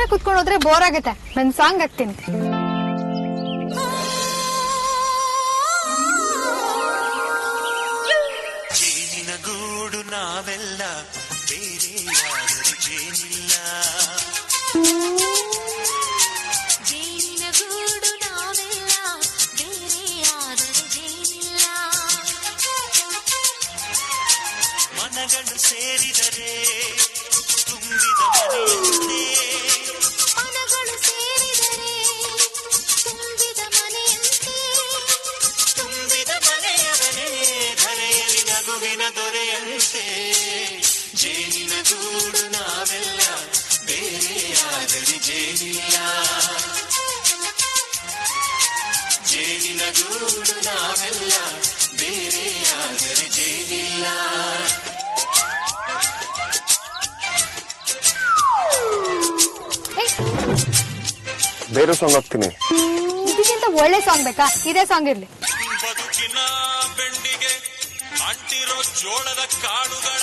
ಸುಮ್ನೆ ಕುತ್ಕೊಂಡು ಹೋದ್ರೆ ಬೋರ್ ಆಗತ್ತೆ. ನನ್ ಸಾಂಗ್ ಹಾಕ್ತೀನಿ. ಗೂಡು ನಾವೆಲ್ಲ ಬೇರೆ ಯಾರು ಜೇನಿಲ್ಲ. ಜೇನಿನ ಗೂಡು ನಾವೆಲ್ಲ ಬೇರೆ ಯಾರು ಜೇನಿಲ್ಲ. ಮನಗಳು ಸೇರಿದರೆ ತುಂಬಿದ ಮನೆಯಂತೆ. ಮನಗಳು ಸೇರಿದರೆ ತುಂಬಿದ ಮನೆಯಂತೆ. ತುಂಬಿದ ಮನೆಯವರೇ ಧರೆಯಲ್ಲಿ ನಗುವಿನ ದೊರೆಯಂತೆ. ಜೇನಿನ ಗೂಡು ನಾವೆಲ್ಲ ಬೇರೆಯಾದರೆ ಜೇನಿಲ್ಲ. ಜೇನಿನ ಗೂಡು ನಾವೆಲ್ಲ ಬೇರೆಯಾದರೆ ಜೇನಿಲ್ಲ. ಬೇರೆ ಸಾಂಗ್ ಹಾಕ್ತೀನಿ. ಇದಕ್ಕಿಂತ ಒಳ್ಳೆ ಸಾಂಗ್ ಬೇಕಾ? ಇದೇ ಸಾಂಗ್ ಇರ್ಲಿ. ಬದುಕಿನ ಬೆಂಡಿಗೆ ಅಂಟಿರೋ ಜೋಳದ ಕಾಳುಗಳ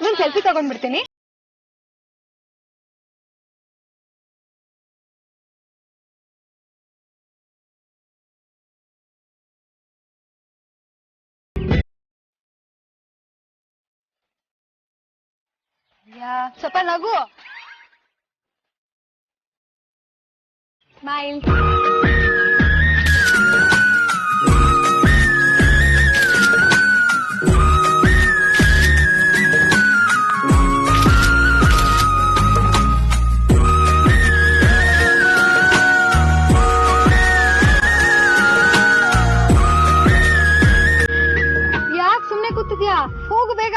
ನಾನು ಸೆಲ್ಫಿ ತಗೊಂಡ್ಬಿಡ್ತೀನಿ. ಸ್ವಲ್ಪ ನಗು. ಸ್ಮೈಲ್. ಯಾಕೆ ಸುಮ್ನೆ ಕೂತಿದ್ಯಾ? ಹೋಗು ಬೇಗ.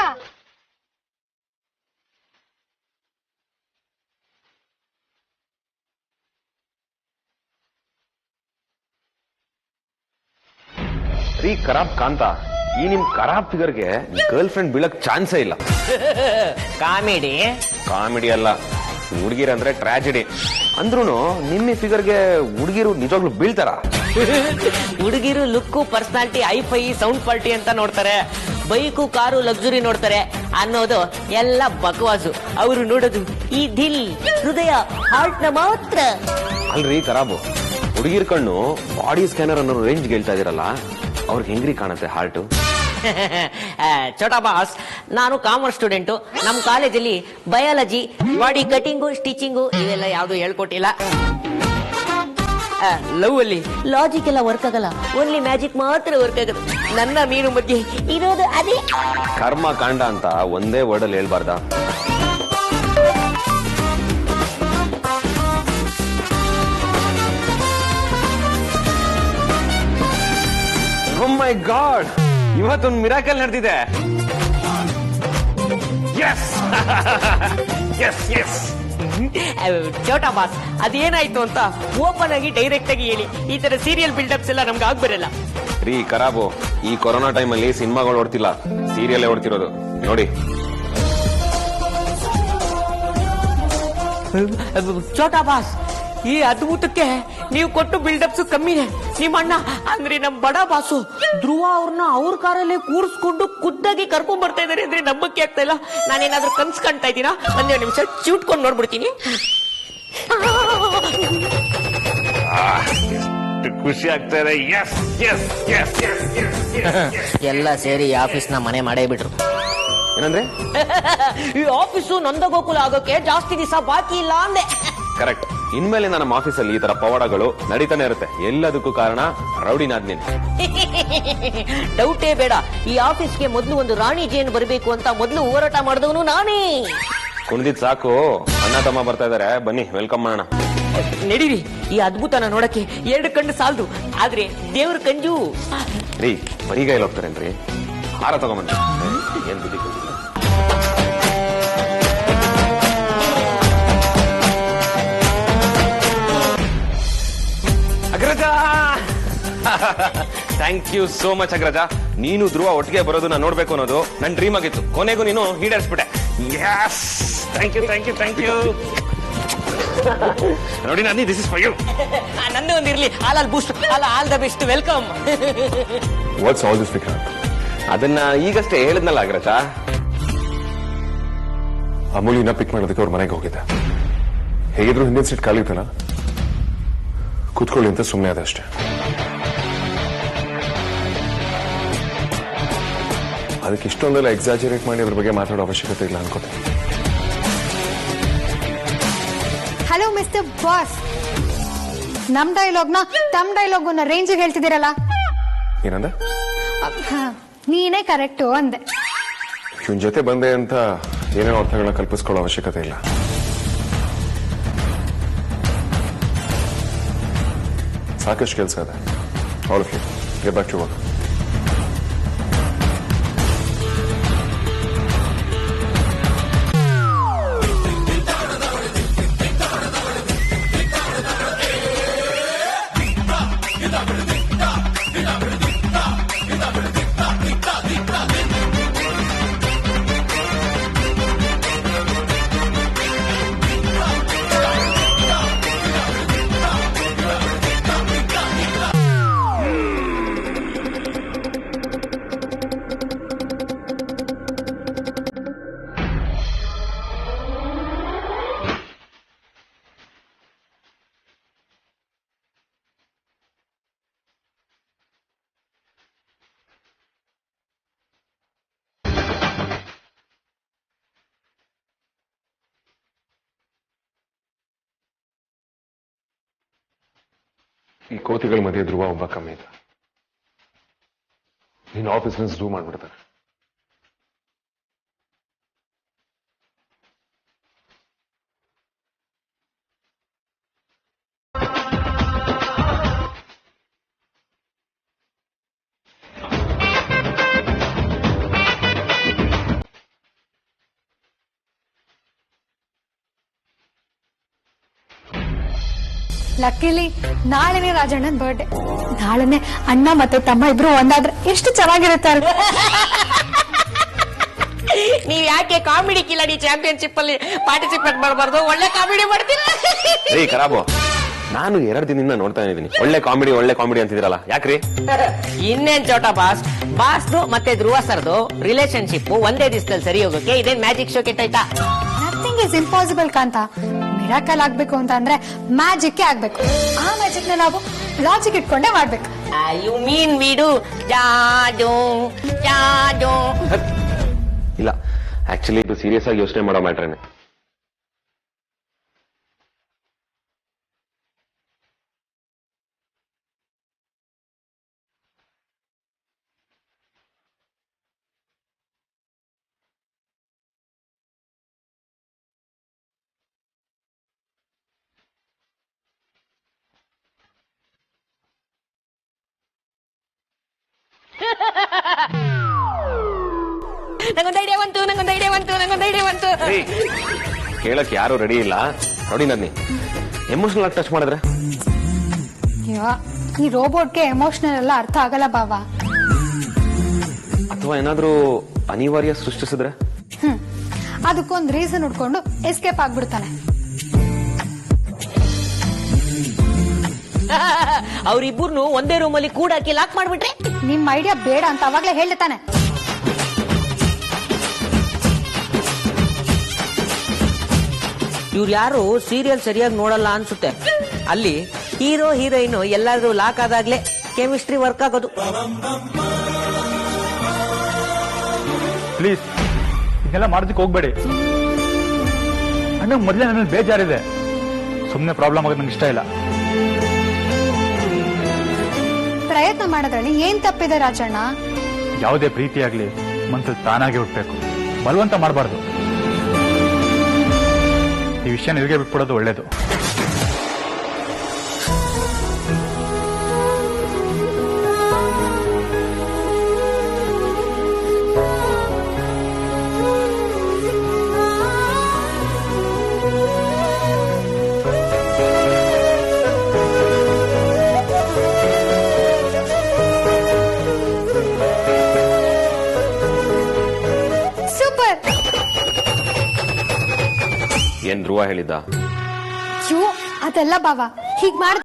ರೀ ಖರಾಬ್ ಕಾಂತ, ಈ ನಿಮ್ ಖರಾಬ್ ಫಿಗರ್ಗೆ ಗರ್ಲ್ ಫ್ರೆಂಡ್ ಬೀಳಕ್ ಚಾನ್ಸೇ ಇಲ್ಲ. ಕಾಮಿಡಿ ಕಾಮಿಡಿ ಅಲ್ಲ, ಹುಡುಗಿರಂದ್ರೆ ಟ್ರಾಜಿಡಿ. ಅಂದ್ರೂನು ನಿನ್ನೆ ಫಿಗರ್ಗೆ ಹುಡುಗಿರು ನಿಜವಾಗ್ಲೂ ಬೀಳ್ತಾರ? ಹುಡುಗಿರು look, personality, high five, sound quality ಅಂತ ನೋಡ್ತಾರೆ. ಬೈಕು, ಕಾರು, ಲಕ್ಸುರಿ ನೋಡ್ತಾರೆ ಅನ್ನೋದು ಎಲ್ಲ ಬಕವಾಸು. ಅವರು ನೋಡೋದು ಈ ದಿಲ್, ಹೃದಯ, ಹಾರ್ಟ್ ನ ಮಾತ್ರ. ಅಲ್ರಿ ಖರಾಬು, ಹುಡುಗಿರ್ ಕಣ್ಣು ಬಾಡಿ ಸ್ಕ್ಯಾನರ್ ಅನ್ನೋ ರೇಂಜ್ ಹೇಳ್ತಾ ಇದೀರಲ್ಲ, ಅವ್ರಿಗೆ ಹೆಂಗ್ರಿ ಕಾಣುತ್ತೆ ಹಾರ್ಟು? ಚೋಟಾ ಬಾಸ್, ನಾನು ಕಾಮರ್ಸ್ ಸ್ಟೂಡೆಂಟು. ನಮ್ಮ ಕಾಲೇಜಲ್ಲಿ ಬಯಾಲಜಿ, ಬಾಡಿ ಕಟಿಂಗು, ಸ್ಟಿಚಿಂಗು ಇವೆಲ್ಲ ಯಾವ್ದು ಹೇಳ್ಕೊಟ್ಟಿಲ್ಲ. ಲವ್ ಅಲ್ಲಿ ಲಾಜಿಕ್ ಎಲ್ಲ ವರ್ಕ್ ಆಗಲ್ಲ, ಓನ್ಲಿ ಮ್ಯಾಜಿಕ್ ಮಾತ್ರ ವರ್ಕ್ ಆಗುತ್ತೆ. ನನ್ನ ಮೀನು ಮಧ್ಯೆ ಇರೋದು ಅದೇ ಕರ್ಮ ಕಾಂಡ ಅಂತ ಒಂದೇ ವರ್ಡ್ ಅಲ್ಲಿ ಹೇಳ್ಬಾರ್ದ? ಓ ಮೈ ಗಾಡ್, ಇವತ್ತೊಂದು ಮಿರಾಕಲ್ ನಡೆದಿದೆ. ಚೋಟಾ ಬಾಸ್, ಅದೇನಾಯ್ತು ಅಂತ ಓಪನ್ ಆಗಿ ಡೈರೆಕ್ಟ್ ಆಗಿ ಹೇಳಿ. ಈ ತರ ಸೀರಿಯಲ್ ಬಿಲ್ಡಪ್ಸ್ ಎಲ್ಲ ನಮ್ಗೆ ಆಗ್ಬರಲ್ಲ. ರೀ ಖರಾಬು, ಈ ಕೊರೋನಾ ಟೈಮ್ ಅಲ್ಲಿ ಸಿನಿಮಾಗಳು ಓಡ್ತಿಲ್ಲ, ಸೀರಿಯಲ್ ಓಡ್ತಿರೋದು ನೋಡಿ. ಚೋಟಾ ಬಾಸ್, ಈ ಅದ್ಭುತಕ್ಕೆ ನೀವು ಕೊಟ್ಟು ಬಿಲ್ಡಪ್ಸ್ ಕಮ್ಮಿನೇ. ನಿಮ್ಮ ಅಣ್ಣ ಅಂದ್ರೆ ನಮ್ ಬಡ ಬಾಸು ಧ್ರುವ ಅವ್ರನ್ನ ಅವ್ರ ಕಾರಲ್ಲೇ ಕೂರಿಸ್ಕೊಂಡು ಖುದ್ದಾಗಿ ಕರ್ಕೊಂಡ್ ಬರ್ತಾ ಇದಾರೆ ಅಂದ್ರೆ ನಂಬಕ್ಕೆ ಆಗ್ತಾ ಇಲ್ಲ. ನಾನೇನಾದ್ರೂ ಕನ್ಸ್ ಕಾಣ್ತಾ ಇದ್ದೀನಾ? ಒಂದೇ ನಿಮಿಷ ಚೂಟ್ಕೊಂಡು ನೋಡ್ಬಿಡ್ತೀನಿ. ಖುಷಿ ಆಗ್ತಾ ಇದೆ. ಎಲ್ಲ ಸೇರಿ ಆಫೀಸ್ ನ ಮನೆ ಮಾಡೇ ಬಿಟ್ರು. ಏನಂದ್ರೆ? ಈ ಆಫೀಸು ನಂದಗೋಕುಲ ಆಗೋಕೆ ಜಾಸ್ತಿ ದಿವಸ ಬಾಕಿ ಇಲ್ಲ ಅಂದೆ. ಕರೆಕ್ಟ್. ಇನ್ಮೇಲೆ ನಮ್ಮ ಆಫೀಸಲ್ಲಿ ಈ ತರ ಪವಾಡಗಳು ನಡೀತಾನೆ ಇರುತ್ತೆ. ಎಲ್ಲದಕ್ಕೂ ಕಾರಣ ರೌಡಿನಾದ್ನಿ. ಡೌಟೇ ಬೇಡ, ಈ ಆಫೀಸ್ಗೆ ಮೊದಲು ಒಂದು ರಾಣಿ ಜೇನು ಬರಬೇಕು ಅಂತ ಮೊದಲು ಹೋರಾಟ ಮಾಡಿದವನು ನಾನೇ. ಕುಣಿದಿದ್ ಸಾಕು, ಅಣ್ಣ ತಮ್ಮ ಬರ್ತಾ ಇದಾರೆ, ಬನ್ನಿ ವೆಲ್ಕಮ್ ಮಾಡೋಣ. ನಡೀರಿ, ಈ ಅದ್ಭುತನ ನೋಡಕ್ಕೆ 2 ಕಣ್ಣು ಸಾಲದು, ಆದ್ರೆ ದೇವ್ರ ಕಂಜು. ರೀ ಬರಿಗೈಲಿ ಹೋಗ್ತಾರೇನ್ರಿ? ಹಾರ ತಗೊಂಬನ್ನಿ. ಏನ್ ಬುದ್ಧಿ ಕಲಿಸಿಲ್ಲ. ಅಗ್ರಜ, ಥ್ಯಾಂಕ್ ಯು ಸೋ ಮಚ್ ಅಗ್ರಜ. ನೀನು ಧ್ರುವ ಒಟ್ಟಿಗೆ ಬರೋದು ನಾನು ನೋಡ್ಬೇಕು ಅನ್ನೋದು ನನ್ನ ಡ್ರೀಮ್ ಆಗಿತ್ತು. ಕೊನೆಗೂ ನೀನು ಈಡೇರಿಸ್ಬಿಟ್ಟೆ. Thank you. ನೋಡಿ ನಾನಿ, ದಿಸ್ ಇಸ್ ಫಾರ್ ಯು. ನಂದು ಒಂದಿರ್ಲಿ. All boost, all the best, welcome. What's all this Vikrant? ಅದನ್ನ ಈಗಷ್ಟೇ ಹೇಳಿದ್ನಲ್ಲ ಅಗ್ರಜ. ಅಮೂಲಿನ ಪಿಕ್ ಮಾಡೋದಕ್ಕೆ ಅವ್ರ ಮನೆಗೆ ಹೋಗಿದ್ದೆ. ಹೇಗಿದ್ರು ಹಿಂದಿನ ಸೀಟ್ ಖಾಲಿ ಇತ್ತಲ್ಲ, ಕೂತ್ಕೊಳ್ಳಿ ಅಂತ ಸುಮ್ಮನೆ ಅದ ಅಷ್ಟೇ. ಅದಕ್ಕೆ ಇಷ್ಟೊಂದೆಲ್ಲ ಎಕ್ಸಾಜರೇಟ್ ಮಾಡಿ ಅದ್ರ ಬಗ್ಗೆ ಮಾತಾಡೋ ಅವಶ್ಯಕತೆ ಇಲ್ಲ ಅನ್ಕೋತೆ. ಹಲೋ ಮಿಸ್ಟರ್ ಬಾಸ್, ನಮ್ ಡೈಲಾಗ್ನ ತಮ್ ಡೈಲಾಗ್ನ ರೇಂಜಿಗೆ ಹೇಳ್ತಿದ್ದೀರಲ್ಲ. ಏನಂದ? ನೀನೇ ಕರೆಕ್ಟು ಅಂದೆ. ಇವನ್ ಜೊತೆ ಬಂದೆ ಅಂತ ಏನೇನೋ ಅರ್ಥಗಳನ್ನ ಕಲ್ಪಿಸ್ಕೊಳ್ಳೋ ಅವಶ್ಯಕತೆ ಇಲ್ಲ. ಸಾಕಷ್ಟು ಕೆಲಸ ಇದೆ. All of you get back to work. ಈ ಕೋತಿಗಳ ಮಧ್ಯೆ ಧ್ರುವ ಒಬ್ಬ ಕಮ್ಮಿ ಇದ್ದ. ನೀನು ಆಫೀಸ್ನ ಝೂ ಮಾಡ್ಬಿಡ್ತಾರೆ. ಲಕ್ಕಿಲಿ ನಾಳೆನೇ ರಾಜಣ್ಣನ ಬರ್ಡೇ. ನಾಳೆನೆ ಅಣ್ಣ ಮತ್ತೆ ತಮ್ಮ ಇಬ್ರು ಒಂದಾದ್ರೆ ಎಷ್ಟು ಚೆನ್ನಾಗಿರುತ್ತಾರೆ. ನೀವ್ ಯಾಕೆ ಕಾಮಿಡಿ ಕಿಲಾಡಿ ಚಾಂಪಿಯನ್ಶಿಪ್ ಅಲ್ಲಿ ಪಾರ್ಟಿಸಿಪೇಟ್ ಮಾಡಬಾರ್ದು? ಒಳ್ಳೆ ಕಾಮಿಡಿ ಮಾಡ್ತೀರಾ. ಏಯ್ ಖರಾಬು, ನಾನು 2 ದಿನದಿಂದ ನೋಡ್ತಾ ಇದ್ದೀನಿ ಒಳ್ಳೆ ಕಾಮಿಡಿ ಅಂತಿದ್ರಲ್ಲ, ಯಾಕ್ರಿ? ಇನ್ನೇನ್ ಚೋಟ ಬಾಸ್, ಬಾಸ್ದು ಮತ್ತೆ ಧ್ರುವ ಸರ್ದು ರಿಲೇಶನ್ಶಿಪ್ ಒಂದೇ ದಿವಸದಲ್ಲಿ ಸರಿ ಹೋಗೋಕೆ ಇದೇನ್ ಮ್ಯಾಜಿಕ್ ಶೋ ಕೆಟ್ಟಾಯ್ತಾ? Nothing is impossible Kanta. Miracle ಆಗ್ಬೇಕು ಅಂತ ಅಂದ್ರೆ ಮ್ಯಾಜಿಕ್ ಆಗ್ಬೇಕು. ಆ ಮ್ಯಾಜಿಕ್ ನ ನಾವು ಲಾಜಿಕ್ ಇಟ್ಕೊಂಡೇ ಮಾಡ್ಬೇಕು. ಯು ಮೀನ್ ವೀಡು ಜಾಜು ಜಾಜು. ಇಲ್ಲ, ಆಕ್ಚುಲಿ ಇದು ಸೀರಿಯಸ್ ಆಗಿ ಯೋಚನೆ ಮಾಡೋ ಮ್ಯಾಟ್ರೇನೆ. ನಂಗೊಂದು ಐಡಿಯಾ ಬಂತು. ಕೇಳಕ್ ಯಾರು ರೆಡಿ ಇಲ್ಲ ನೋಡಿ. ನನ್ನಿ ಎಮೋಷನಲ್ ಆಗಿ ಟಚ್ ಮಾಡಿದ್ರೆ ಅಯ್ಯೋ, ಈ ರೋಬೋಟ್ಗೆ ಎಮೋಷನಲ್ ಎಲ್ಲ ಅರ್ಥ ಆಗಲ್ಲ ಬಾವ. ಅಥವಾ ಏನಾದ್ರೂ ಅನಿವಾರ್ಯ ಸೃಷ್ಟಿಸಿದ್ರೆ ಅದಕ್ಕೊಂದು ರೀಸನ್ ಹುಡ್ಕೊಂಡು ಎಸ್ಕೇಪ್ ಆಗ್ಬಿಡ್ತಾನೆ. ಅವ್ರಿಬ್ಬರ್ನು ಒಂದೇ ರೂಮಲ್ಲಿ ಕೂಡಾಕಿ ಲಾಕ್ ಮಾಡ್ಬಿಟ್ರೆ? ನಿಮ್ ಐಡಿಯಾ ಬೇಡ ಅಂತ ಅವಾಗ್ಲೇ ಹೇಳ್ತಾನೆ. ಇವ್ರು ಯಾರು ಸೀರಿಯಲ್ ಸರಿಯಾಗಿ ನೋಡಲ್ಲ ಅನ್ಸುತ್ತೆ. ಅಲ್ಲಿ ಹೀರೋ ಹೀರೋಯಿನ್ ಎಲ್ಲಾದ್ರೂ ಲಾಕ್ ಆದಾಗ್ಲೇ ಕೆಮಿಸ್ಟ್ರಿ ವರ್ಕ್ ಆಗೋದು. ಪ್ಲೀಸ್ ಇದೆಲ್ಲ ಮಾಡೋದಕ್ಕೆ ಹೋಗ್ಬೇಡಿ. ಅಣ್ಣ ಮೊದಲೇ ನನ್ನ ಬೇಜಾರಿದೆ. ಸುಮ್ಮನೆ ಪ್ರಾಬ್ಲಮ್ ಆಗೋದು ನಂಗೆ ಇಷ್ಟ ಇಲ್ಲ. ಪ್ರಯತ್ನ ಮಾಡೋದ್ರಲ್ಲಿ ಏನ್ ತಪ್ಪಿದೆ ರಾಜಣ್ಣ? ಯಾವುದೇ ಪ್ರೀತಿ ಆಗ್ಲಿ ಮನ್ಸಲ್ಲಿ ತಾನಾಗೆ ಹುಟ್ಟಬೇಕು, ಬಲವಂತ ಮಾಡಬಾರ್ದು. ಈ ವಿಷಯನ ಇವ್ರಿಗೆ ಬಿಟ್ಬಿಡೋದು ಒಳ್ಳೇದು. ಸೂಪರ್. ಏನ್ ಧ್ರುವ ಹೇಳಿದ್ದ? ಅದೆಲ್ಲ ಬಾವ ಹೀಗ್ ಮಾಡ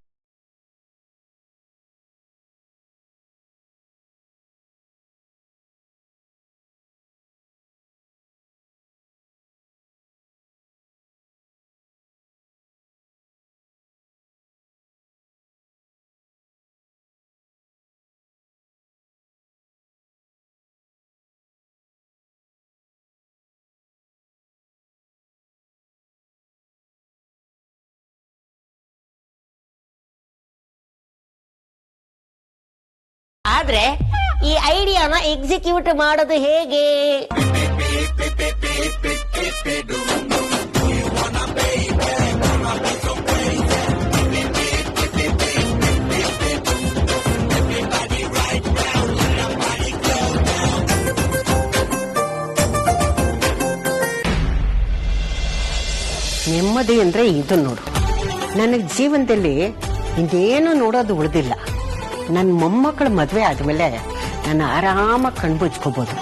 ಆದ್ರೆ ಈ ಐಡಿಯಾನ ಎಕ್ಸಿಕ್ಯೂಟ್ ಮಾಡೋದು ಹೇಗೆ? ನೆಮ್ಮದಿ ಅಂದ್ರೆ ಇದು ನೋಡು. ನನಗೆ ಜೀವನದಲ್ಲಿ ಇನ್ನೇನು ನೋಡೋದು ಉಳಿದಿಲ್ಲ. ನನ್ನ ಮೊಮ್ಮಕ್ಕಳ ಮದ್ವೆ ಆದ್ಮೇಲೆ ನಾನು ಆರಾಮಾಗಿ ಕಣ್ಬುಚ್ಕೋಬಹುದು.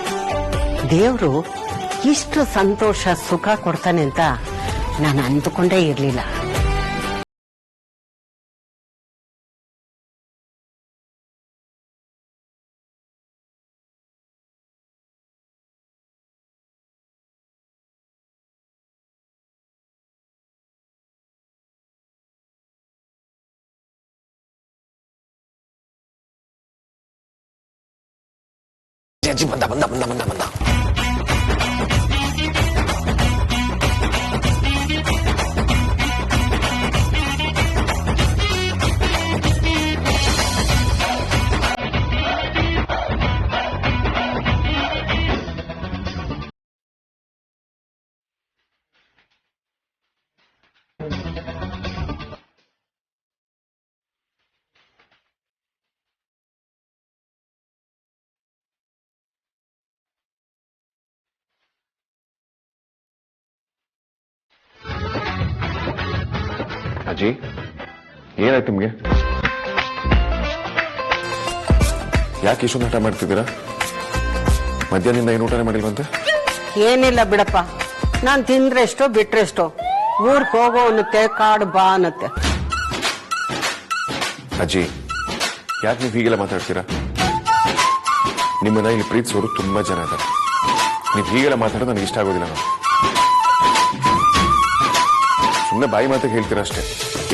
ದೇವ್ರು ಇಷ್ಟು ಸಂತೋಷ ಸುಖ ಕೊಡ್ತಾನೆ ಅಂತ ನಾನು ಅಂದುಕೊಂಡೇ ಇರ್ಲಿಲ್ಲ. ಅಜ್ಜಿ ಬಂದ ಬಂದ ಬಂದ ಬಂದ ಬಂದ ಅಜ್ಜಿ ಏನಾಯ್ತು ನಿಮ್ಗೆ? ಯಾಕೆ ಇಷ್ಟೊಂದು ಹಠ ಮಾಡ್ತಿದ್ದೀರಾ? ಮಧ್ಯಾಹ್ನದಿಂದ ಏನು ಊಟನೇ ಮಾಡಿಲ್ವಂತೆ? ಏನಿಲ್ಲ ಬಿಡಪ್ಪ, ನಾನ್ ತಿಂದ್ರೆಷ್ಟೋ ಬಿಟ್ರೆಷ್ಟೋ, ಊರ್ಗ್ ಹೋಗೋ ಅನ್ನತ್ತೆ, ಕಾಡು ಬಾ ಅನ್ನತ್ತೆ. ಅಜ್ಜಿ ಯಾಕೆ ನೀವು ಹೀಗೆಲ್ಲ ಮಾತಾಡ್ತೀರಾ? ನಿಮ್ಮನ್ನ ಇಲ್ಲಿ ಪ್ರೀತಿಸೋರು ತುಂಬಾ ಜನ ಇದ್ದಾರೆ. ನೀವು ಹೀಗೆಲ್ಲ ಮಾತಾಡೋದು ನನಗೆ ಇಷ್ಟ ಆಗೋದಿಲ್ಲ. ನಾವು ಸುಮ್ಮನೆ ಬಾಯಿ ಮಾತಿಗೆ ಹೇಳ್ತೀರಾ ಅಷ್ಟೇ,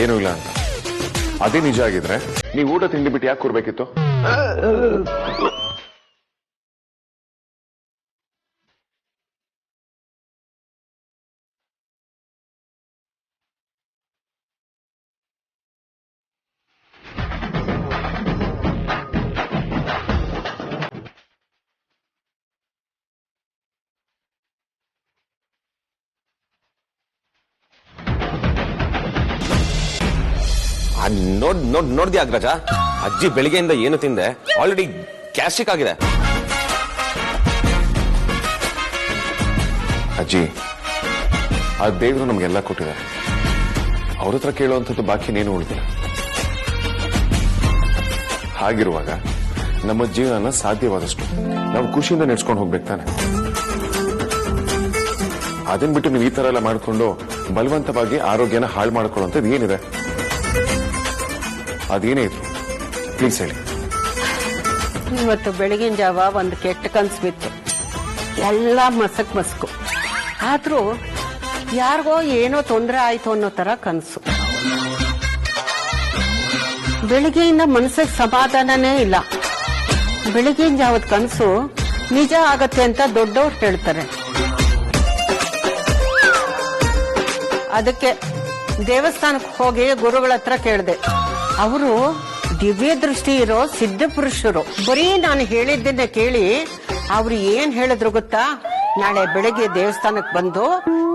ಏನೂ ಇಲ್ಲ ಅಂತ. ಅದೇ ನಿಜ ಆಗಿದ್ರೆ ನೀವು ಊಟ ತಿಂಡಿ ಬಿಟ್ಟು ಯಾಕೆ ಕೊಡ್ಬೇಕಿತ್ತು? ನೋಡ್ದ್ಯಾ ಅಗ್ರಜ? ಅಜ್ಜಿ ಬೆಳಿಗ್ಗೆಯಿಂದ ಏನು ತಿಂದೆ ಆಲ್ರೆಡಿ ಗ್ಯಾಸ್ಟ್ರಿಕ್ ಆಗಿದೆ. ಅಜ್ಜಿ ಆ ದೇವರು ನಮ್ಗೆಲ್ಲ ಕೊಟ್ಟಿದ್ದಾರೆ. ಅವ್ರ ಹತ್ರ ಕೇಳುವಂಥದ್ದು ಬಾಕಿ ನೇನು ಉಳಿದಿಲ್ಲ. ಹಾಗಿರುವಾಗ ನಮ್ಮ ಜೀವನ ಸಾಧ್ಯವಾದಷ್ಟು ನಾವು ಖುಷಿಯಿಂದ ನಡೆಸ್ಕೊಂಡು ಹೋಗ್ಬೇಕು ತಾನೆ. ಅದನ್ ಬಿಟ್ಟು ನೀವು ಈ ತರ ಎಲ್ಲ ಮಾಡ್ಕೊಂಡು ಬಲವಂತವಾಗಿ ಆರೋಗ್ಯನ ಹಾಳು ಮಾಡ್ಕೊಳ್ಳುವಂಥದ್ದು ಏನಿದೆ? ಅದೇನೇ ಇದ್ರು ಪ್ಲೀಸ್ ಹೇಳಿ. ಇವತ್ತು ಬೆಳಗಿನ ಜಾವ ಒಂದು ಕೆಟ್ಟ ಕನ್ಸು ಬಿತ್ತು. ಎಲ್ಲ ಮಸ್ಕು. ಆದ್ರೂ ಯಾರಿಗೋ ಏನೋ ತೊಂದರೆ ಆಯ್ತು ಅನ್ನೋ ತರ ಕನ್ಸು. ಬೆಳಿಗ್ಗೆಯಿಂದ ಮನಸ್ಸಿಗೆ ಸಮಾಧಾನನೇ ಇಲ್ಲ. ಬೆಳಗಿನ ಜಾವದ ಕನ್ಸು ನಿಜ ಆಗತ್ತೆ ಅಂತ ದೊಡ್ಡವ್ರು ಹೇಳ್ತಾರೆ. ಅದಕ್ಕೆ ದೇವಸ್ಥಾನಕ್ಕೆ ಹೋಗಿ ಗುರುಗಳ ಹತ್ರ ಕೇಳಿದೆ. ಅವರು ದಿವ್ಯ ದೃಷ್ಟಿ ಇರೋ ಸಿದ್ಧ ಪುರುಷರು. ಬರೀ ನಾನು ಹೇಳಿದ್ದನ್ನ ಕೇಳಿ ಅವ್ರು ಏನ್ ಹೇಳಿದ್ರು ಗೊತ್ತಾ? ನಾಳೆ ಬೆಳಗ್ಗೆ ದೇವಸ್ಥಾನಕ್ಕೆ ಬಂದು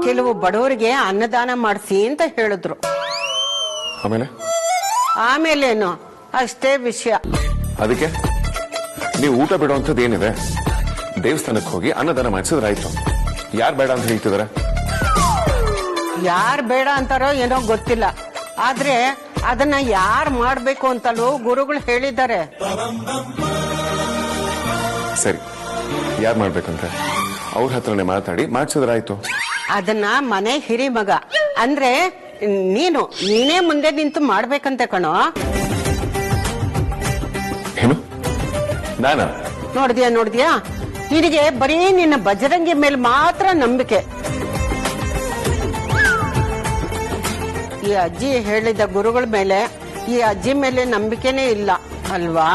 ಕೆಲವು ಬಡವರಿಗೆ ಅನ್ನದಾನ ಮಾಡಿಸಿ ಅಂತ ಹೇಳಿದ್ರು. ಆಮೇಲೇನು ಅಷ್ಟೇ ವಿಷಯ. ಅದಕ್ಕೆ ನೀವು ಊಟ ಬಿಡುವಂಥದ್ದು ಏನಿದೆ? ದೇವಸ್ಥಾನಕ್ಕೆ ಹೋಗಿ ಅನ್ನದಾನ ಮಾಡಿಸಿದ್ರಾಯ್ತು. ಯಾರು ಬೇಡ ಅಂತ ಹೇಳ್ತಿದಾರೆ? ಯಾರು ಬೇಡ ಅಂತಾರೋ ಏನೋ ಗೊತ್ತಿಲ್ಲ. ಆದ್ರೆ ಅದನ್ನ ಯಾರು ಮಾಡ್ಬೇಕು ಅಂತಲೂ ಗುರುಗಳು ಹೇಳಿದ್ದಾರೆ. ಸರಿ, ಯಾರು ಮಾಡ್ಬೇಕಂತ ಅವ್ರ ಹತ್ರನೇ ಮಾತಾಡಿ ಮಾಡಿಸಿದ್ರಾಯ್ತು. ಅದನ್ನ ಮನೆ ಹಿರಿ ಮಗ ಅಂದ್ರೆ ನೀನೇ ಮುಂದೆ ನಿಂತು ಮಾಡ್ಬೇಕಂತೆ ಕಣೋ. ಏನು ನಾನಾ? ನೋಡ್ದ್ಯಾ ನಿನಗೆ ಬರೀ ನಿನ್ನ ಬಜರಂಗಿ ಮೇಲೆ ಮಾತ್ರ ನಂಬಿಕೆ. ಈ ಅಜ್ಜಿ ಹೇಳಿದ ಗುರುಗಳ ಮೇಲೆ ಈ ಅಜ್ಜಿ ಮೇಲೆ ನಂಬಿಕೆನೇ ಇಲ್ಲ ಅಲ್ವಾ?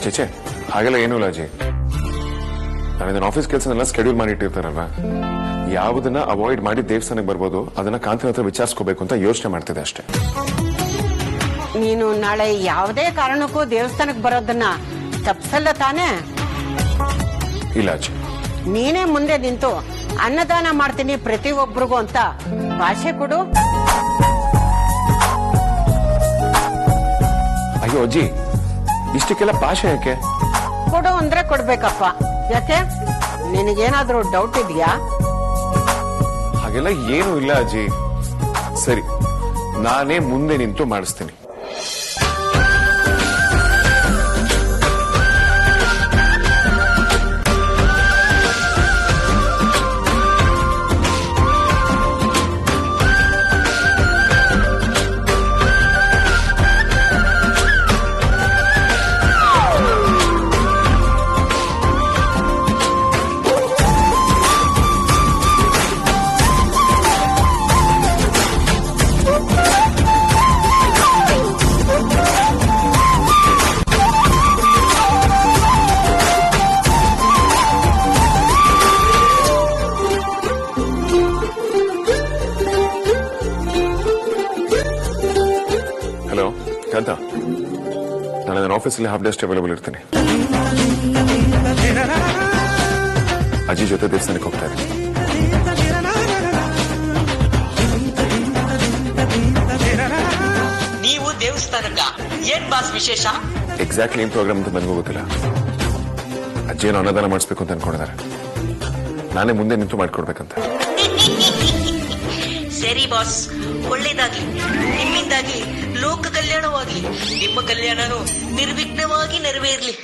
ಚೇಚೆ ಹಾಗೆಲ್ಲ ಏನೂ ಇಲ್ಲ ಅಜ್ಜಿ. ನಾವಿದನ್ನ ಆಫೀಸ್ ಕೆಲಸನೆಲ್ಲ ಸ್ಕೆಡ್ಯೂಲ್ ಮಾಡಿ ಇಟ್ಟಿರ್ತಾರಲ್ವಾ, ಯಾವುದನ್ನ ಅವಾಯ್ಡ್ ಮಾಡಿ ದೇವಸ್ಥಾನಕ್ಕೆ ಬರ್ಬೋದು ಅದನ್ನ ಕಾಂತಿನ ಹತ್ರ ವಿಚಾರಿಸ್ಕೋಬೇಕು ಅಂತ ಯೋಚನೆ ಮಾಡ್ತಿದೆ ಅಷ್ಟೇ. ನೀನು ನಾಳೆ ಯಾವುದೇ ಕಾರಣಕ್ಕೂ ದೇವಸ್ಥಾನಕ್ಕೆ ಬರೋದನ್ನ ತಪ್ಸಲ್ಲ ತಾನೇ? ಇಲ್ಲ ಅಜ್ಜಿ. ನೀನೇ ಮುಂದೆ ನಿಂತು ಅನ್ನದಾನ ಮಾಡ್ತೀನಿ ಪ್ರತಿಯೊಬ್ಬರಿಗೂ ಅಂತ ಭಾಷೆ ಕೊಡು. ಅಯ್ಯೋ ಅಜ್ಜಿ, ಇಷ್ಟಕ್ಕೆಲ್ಲ ಭಾಷೆ ಯಾಕೆ? ಕೊಡು ಅಂದ್ರೆ ಕೊಡ್ಬೇಕಪ್ಪ. ಯಾಕೆ, ನಿನಗೇನಾದ್ರೂ ಡೌಟ್ ಇದೆಯಾ? ಹಾಗೆಲ್ಲ ಏನು ಇಲ್ಲ ಅಜ್ಜಿ. ಸರಿ, ನಾನೇ ಮುಂದೆ ನಿಂತು ಮಾಡಿಸ್ತೀನಿ. ಹಲೋ ಕಾಂತ, ನಾನು ನನ್ನ ಆಫೀಸಲ್ಲಿ ಹಾಫ್ ಡೇ ಅಷ್ಟೇ ಅವೈಲೇಬಲ್ ಇರ್ತೀನಿ. ಅಜ್ಜಿ ಜೊತೆ ದೇವಸ್ಥಾನಕ್ಕೆ ಹೋಗ್ತಾ ಇದ್ದೀನಿ. ನೀವು ದೇವಸ್ಥಾನಕ್ಕ ಏನ್ ಬಾಸ್ ವಿಶೇಷ? ಎಕ್ಸಾಕ್ಟ್ಲಿ ಏನ್ ಪ್ರೋಗ್ರಾಮ್ ಅಂತ ನನಗೂ ಗೊತ್ತಿಲ್ಲ. ಅಜ್ಜಿ ಏನೋ ಅನ್ನದಾನ ಮಾಡಿಸ್ಬೇಕು ಅಂತ ಅನ್ಕೊಂಡಿದ್ದಾರೆ. ನಾನೇ ಮುಂದೆ ನಿಂತು ಮಾಡ್ಕೊಡ್ಬೇಕಂತ. ಸರಿ ಬಾಸ್, ಒಳ್ಳೇದಾಗ್ಲಿ. ನಿಮ್ಮಿಂದಾಗಿ ಲೋಕ ಕಲ್ಯಾಣವಾಗ್ಲಿ. ನಿಮ್ಮ ಕಲ್ಯಾಣನು ನಿರ್ವಿಘ್ನವಾಗಿ ನೆರವೇರ್ಲಿ.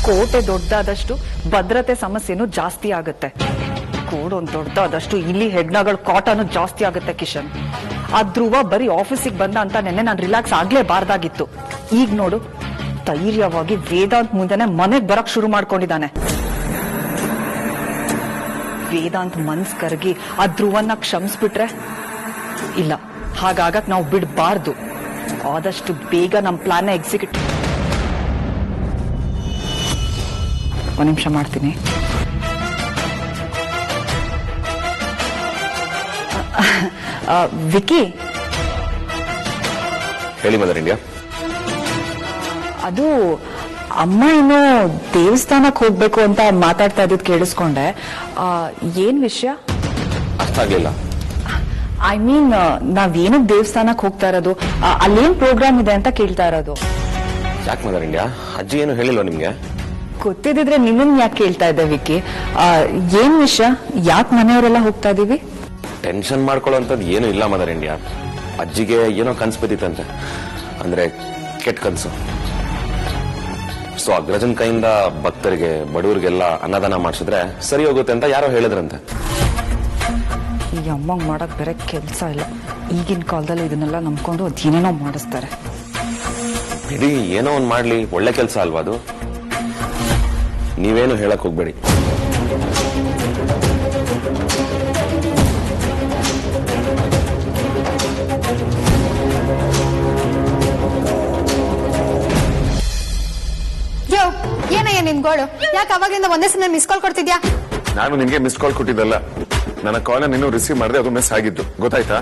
ಕೋಟೆ ದೊಡ್ಡದಾದಷ್ಟು ಭದ್ರತೆ ಸಮಸ್ಯೆನೂ ಜಾಸ್ತಿ ಆಗುತ್ತೆ. ಕೋಡೊಂದು ದೊಡ್ಡದಾದಷ್ಟು ಇಲ್ಲಿ ಹೆಗ್ಣಗಳ ಕಾಟನು ಜಾಸ್ತಿ ಆಗುತ್ತೆ ಕಿಶನ್. ಆ ಧ್ರುವ ಬರೀ ಆಫೀಸಿಗೆ ಬಂದ ಅಂತ ನೆನ್ನೆ ನಾನು ರಿಲ್ಯಾಕ್ಸ್ ಆಗ್ಲೇಬಾರ್ದಾಗಿತ್ತು. ಈಗ ನೋಡು, ಧೈರ್ಯವಾಗಿ ವೇದಾಂತ್ ಮುಂದೆನೆ ಮನೆಗ್ ಬರಕ್ ಶುರು ಮಾಡ್ಕೊಂಡಿದ್ದಾನೆ. ವೇದಾಂತ್ ಮನ್ಸ್ ಕರಗಿ ಆ ಧ್ರುವನ್ನ ಕ್ಷಮಿಸ್ಬಿಟ್ರೆ, ಇಲ್ಲ, ಹಾಗಾಗಕ್ ನಾವು ಬಿಡ್ಬಾರ್ದು. ಆದಷ್ಟು ಬೇಗ ನಮ್ ಪ್ಲಾನ್ ಎಕ್ಸಿಕ್ಯೂಟ್. ಒಂದು ನಿಮಿಷ ಮಾಡ್ತೀನಿ. ವಿಕಿ, ಹೇಳಿ ಮದರ್ ಇಂಡಿಯಾ. ಅದು ಅಮ್ಮ ಏನೋ ದೇವಸ್ಥಾನಕ್ಕೆ ಹೋಗ್ಬೇಕು ಅಂತ ಮಾತಾಡ್ತಾ ಇದ್ದಿದ್ ಕೇಳಿಸ್ಕೊಂಡೆ. ಏನ್ ವಿಷಯ? ಅರ್ಥ ಆಗ್ಲಿಲ್ಲ. ಐ ಮೀನ್, ನಾವೇನಕ್ ದೇವಸ್ಥಾನಕ್ಕೆ ಹೋಗ್ತಾ ಇರೋದು? ಅಲ್ಲೇನ್ ಪ್ರೋಗ್ರಾಮ್ ಇದೆ ಅಂತ ಕೇಳ್ತಾ ಇರೋದು. ಯಾಕೆ ಮದರ್ ಇಂಡಿಯಾ, ಅಜ್ಜಿ ಏನು ಹೇಳಿಲ್ವ ನಿಮ್ಗೆ? ಗೊತ್ತಿದ್ರೆ ನಿನ್ನನ್ ಯಾಕೆ ಕೇಳ್ತಾ ಇದ್ದೆ ವಿಕಿ? ಏನ್ ವಿಷಯ? ಯಾಕೆ ಮನೆಯವರೆಲ್ಲ ಹೋಗ್ತಾ ಇದೀವಿ? ಟೆನ್ಷನ್ ಮಾಡ್ಕೊಳ್ಳೋಂಥದ್ದು ಏನು ಇಲ್ಲ ಮದರ್ ಇಂಡಿಯಾ. ಅಜ್ಜಿಗೆ ಏನೋ ಕನ್ಸು ಬಿದ್ದಿತ್ತಂತೆ, ಅಂದ್ರೆ ಕೆಟ್ಟ ಕನ್ಸು. ಸೊ ಅಗ್ರಜನ್ ಕೈಯಿಂದ ಭಕ್ತರಿಗೆ ಬಡವರಿಗೆಲ್ಲ ಅನ್ನದಾನ ಮಾಡಿಸಿದ್ರೆ ಸರಿ ಹೋಗುತ್ತೆ ಅಂತ ಯಾರೋ ಹೇಳಿದ್ರಂತೆ. ಈ ಅಮ್ಮಂಗ್ ಮಾಡಕ್ ಬೇರೆ ಕೆಲ್ಸ ಇಲ್ಲ. ಈಗಿನ ಕಾಲದಲ್ಲಿ ಇದನ್ನೆಲ್ಲ ನಂಬ್ಕೊಂಡು ಅದೇನೇನೋ ಮಾಡಿಸ್ತಾರೆ. ಬಿಡಿ, ಏನೋ ಒಂದ್ ಮಾಡ್ಲಿ, ಒಳ್ಳೆ ಕೆಲಸ ಅಲ್ವಾ ಅದು. ನೀವೇನು ಹೇಳಕ್ ಹೋಗ್ಬೇಡಿ. ಯೋ, ಏನಯ್ಯ ನಿನ್ ಗೋಳು? ಯಾಕೆ ಅವಾಗಿಂದ ಒಂದೇ ಸಮಯ ಮಿಸ್ ಕಾಲ್ ಕೊಡ್ತಿದ್ಯಾ? ನಾನು ನಿನ್ಗೆ ಮಿಸ್ ಕಾಲ್ ಕೊಟ್ಟಿದ್ದಲ್ಲ, ನನ್ನ ಕಾಲ್ ನೀನು ರಿಸೀವ್ ಮಾಡಿದೆ, ಅದು ಮಿಸ್ ಆಗಿದ್ದು. ಗೊತ್ತಾಯ್ತಾ?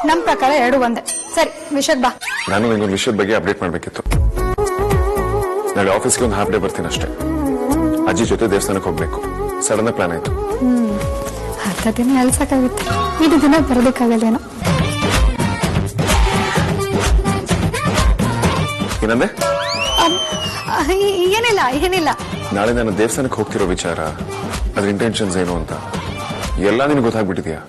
ನಮ್ ಪ್ರಕಾರ ಎರಡು ಒಂದೇ. ಸರಿ, ವಿಷಯಕ್ಕೆ ಬಾ. ನಾನು ನಿಮ್ಗೊಂದು ವಿಷಯದ ಬಗ್ಗೆ ಅಪ್ಡೇಟ್ ಮಾಡ್ಬೇಕಿತ್ತು. ನಾಳೆ ಆಫೀಸ್ಗೆ ಒಂದು ಹಾಫ್ ಡೇ ಬರ್ತೀನಿ ಅಷ್ಟೇ. ಅಜ್ಜಿ ಜೊತೆ ದೇವಸ್ಥಾನಕ್ಕೆ ಹೋಗ್ಬೇಕು. ಸಡನ್ ಪ್ಲಾನ್ ಆಯ್ತು. ಅರ್ಧ ದಿನ ಎಲ್ಸಕ್ಕಾಗುತ್ತೆ, ಇಡೀ ದಿನ ಬರೋದಕ್ಕಾಗಲ್ಲೇನೋ. ಏನಂದೆ? ಏನಿಲ್ಲ ಏನಿಲ್ಲ. ನಾಳೆ ನಾನು ದೇವಸ್ಥಾನಕ್ಕೆ ಹೋಗ್ತಿರೋ ವಿಚಾರ, ಅದ್ರ ಇಂಟೆನ್ಷನ್ಸ್ ಏನು ಅಂತ ಎಲ್ಲ ನಿನ್ಗೆ ಗೊತ್ತಾಗ್ಬಿಟ್ಟಿದ್ಯಾ?